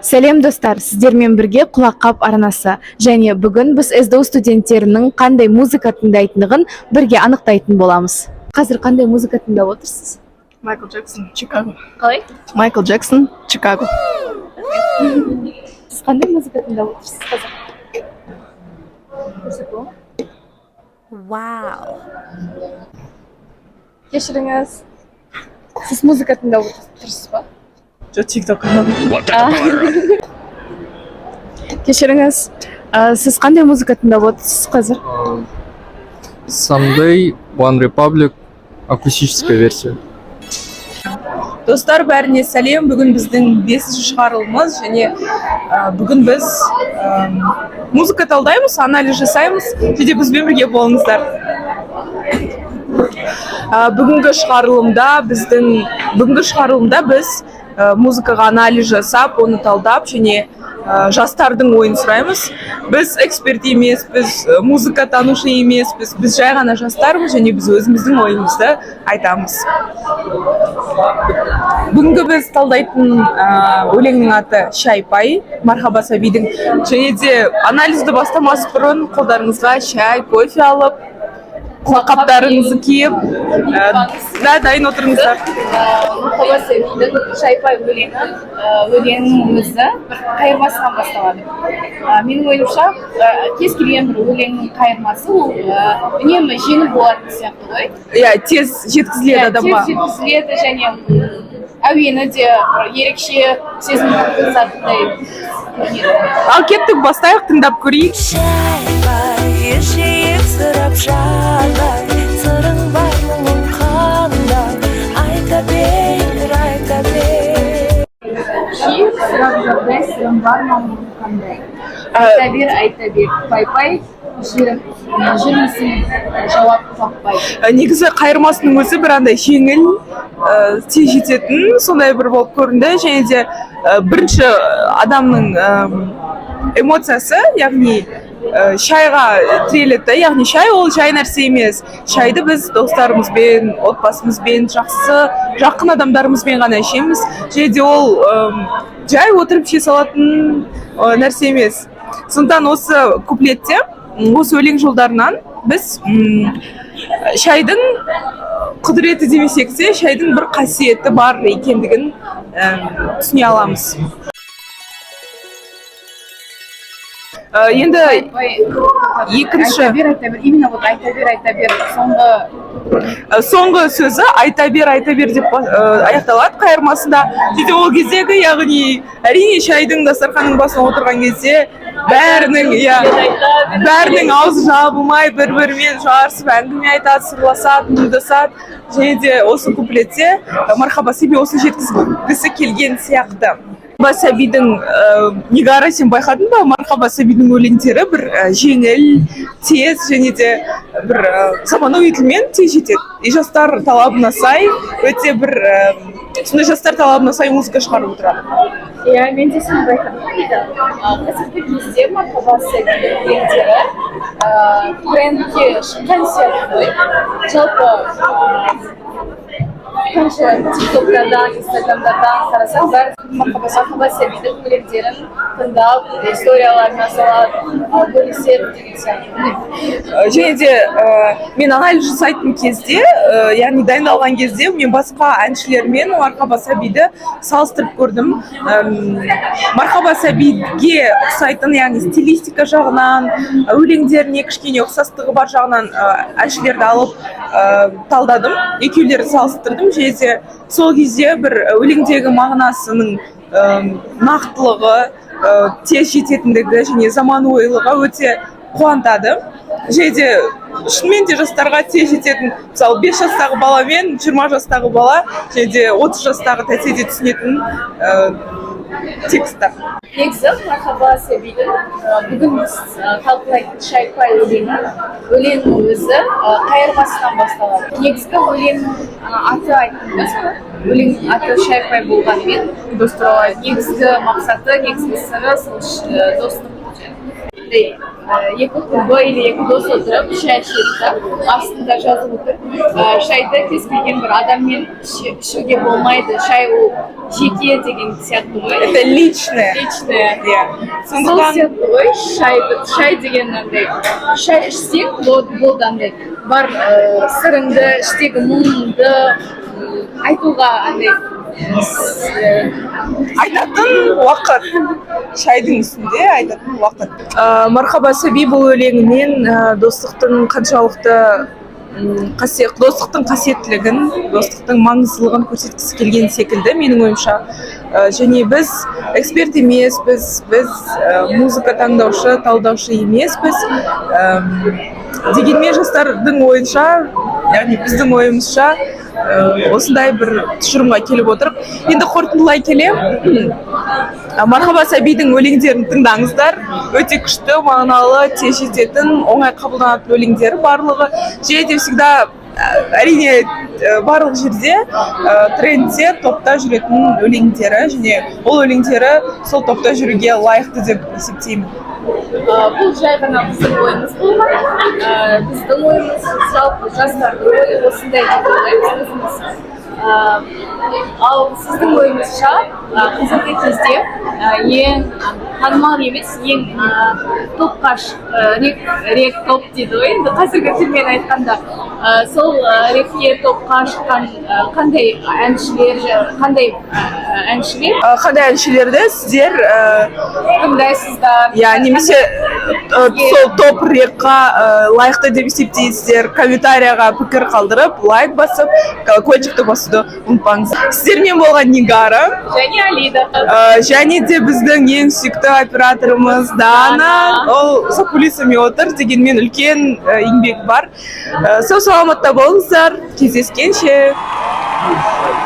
Сәлем достар, сіздермен бірге Құлаққап арнасы. Және бүгін біз СДУ студенттерінің қандай музыка тыңдайтындығын бірге анықтайтын боламыз. Қазір қандай музыка тыңдап отырсыз? Майкл Джексон, Чикаго. Қалай? Майкл Джексон, Чикаго. Сіз қандай музыка тыңдап отырсыз қазір? Вау. Кешіріңіз. Сіз музыка тыңдап отырсыз ба? Жоқ, TikTok. Кешіріңіз. Сіз қандай музыка тыңдап отырсыз қазір? Someday, One Republic, акустическая версия. Достар, бәріне сәлем. Бүгін біздің 5-ші шығарылымыз және бүгін біз музыка талдаймыз, анализ жасаймыз. Және бізбен бірге болыңыздар. Бүгінгі шығарылымда біз музыкаға анализ жасап, оны талдап және жастардың ойын сұраймыз. Біз эксперт емес, біз музыка танушы емес, біз жай ғана жастармыз және біз өзіміздің ойымызды айтамыз. Бүгінгі біз талдайтын өлеңнің аты Шай-пай, Мархаба Сәбидің. Және де анализді бастамас бұрын қолдарыңызға шай, кофе алып, құлаққаптарыңызды киіп, дайын отырыңыздар. Мархаба Сәбидің Шай-пай өлеңінің өзі бір қайырмасынан басталады. Менің ойымша, кез келген бір өлеңнің қайырмасы ол үнемі жеңіл болатын сияқты ғой. Иә, тез жеткізіледі адамға. Тез жеткізіледі және әуені де ерекше сезімді затындай көрінеді. Ал кеттік, бастайық, тыңдап көрейік. Шай-пай, ешейіп сұрап жалай, сырың бар мұңың қандай, айта бер, айта бер. Шиіп сұрап жағдай, сырың бар мұңың қандай, айта бер, пай-пай, жүрмісің жауап таппай. Негізі қайырмасының өзі бір андай жеңіл, тез жететін, сондай бір болып көрінді. Және де бірінші адамның эмоциясы, яғни шайға тіреледі, яғни шай ол жай нәрсе емес. Шайды біз достарымызбен, отбасымызбен, жақын адамдарымызбен ғана ішеміз. Және де ол жай отырып іше салатын нәрсе емес. Сондықтан осы куплетте, осы өлең жолдарынан біз шайдың құдіреті демесек те, шайдың бір қасиеті бар екендігін түсіне аламыз. Енді екінші Именно вот айта бер, соңғы сөзі айта бер деп аяқталады қайырмасында. Дейді ол кездегі, яғни әрине шайдың дастарханның басына отырған кезде бәрінің аузы жабылмай бір-бірімен жарысып әңгіме айтады, сырласады, мұңдасады. Және де осы куплетте Мархаба Сәби осы жеткізгісі келген сияқты. Мархаба Сәбидің негары сен байқадың ба? Мархаба Сәбидің өлеңдері бір жеңіл, тез және де бір заманауи тілмен тез жетеді. Жастар талабына сай, өте бір сондай жастар талабына сай музыка шығарып отырады. Иә, мен де соны байқадым дейді. Қазіргі кезде Мархаба Сәбидің өлеңдері трендке шыққан сияқты ғой. Жалпы қанша тиктоктардан, инстаграмдардан қарасаң, бәрі Мархаба Сәбидің өлеңдерін тыңдап, историяларына салады, бөліседі деген сияқты. Және де мен анализ жасайтын кезде, яғни дайындалған кезде, мен басқа әншілермен Мархаба Сәбиді салыстырып көрдім. Мархаба Сәбиге ұқсайтын, яғни стилистика жағынан, өлеңдеріне кішкене ұқсастығы бар жағынан әншілерді алып талдадым, екеулерді салыстырдым. Және де сол кезде бір өлеңдегі мағынасының нақтылығы, тез жететіндігі және заманауилығы өте қуантады. Және де шынымен де жастарға тез жететін, мысалы 5 жастағы бала мен 20 жастағы бала, және де 30 жастағы тәте де түсінетін текстар. Негізі Мархаба Сәбидің бүгін біз талқылайтын Шай-пай өлеңнің өзі қайырмасынан басталады. Негізгі өлеңнің аты айттыңыз ба? Өлеңнің аты Шай-пай болғанымен, негізгі мақсаты, негізгі сыры достық. андай екі құрбы или екі дос отырып шай ішеді да, астында жазып отыр шайды кез келген бір адаммен ішуге болмайды, шай ол жеке деген сияқты ғой. Это личное. Личное. Иә. Сол Сондықтан сияқты ғой, шай деген андай, шай ішсең болды андай, бар сырыңды, іштегі мұңыңды айтуға андай айтатын уақыт, шайдың үстінде айтатын уақыт. Мархаба Сәби бұл өлеңімен достықтың қаншалықты достықтың қасиеттілігін, достықтың маңыздылығын көрсеткісі келген секілді менің ойымша. Және біз эксперт емеспіз, біз музыка таңдаушы, талдаушы емеспіз. Дегенмен жастардың ойынша, яғни біздің ойымызша осындай бір тұжырымға келіп отырып, енді қорытындылай келе Мархаба Сәбидің өлеңдерін тыңдаңыздар. Өте күшті, мағыналы, тез жететін, оңай қабылданатын өлеңдері барлығы. Және де всегда әрине барлық жерде трендте топта жүретін өлеңдері, және ол өлеңдері сол топта жүруге лайықты деп есептеймін. Бұл жай ғана біздің ойымыз болмады. Біздің ойымыз жалпы жастардың ойы осындай деп ойлаймыз. Ал сіздің ойыңызша қазіргі кезде ең танымал емес, ең топқа рек топ дейді ғой, енді қазіргі тілмен айтқанда сол рекке топқа шыққан қандай әншілерді сіздер тыңдайсыздар? Немесе сол топ рекқа лайықты деп есептейсіздер, комментарияға пікір қалдырып, лайк басып, колокольчикті басуды ұмытпаңыз. Сіздермен болған Нигара және Алида. Және де біздің ең сүйікті операторымыз Дана. Ол за кулисами отыр, дегенмен үлкен еңбек бар. Сау саламатта болыңыздар, кездескенше.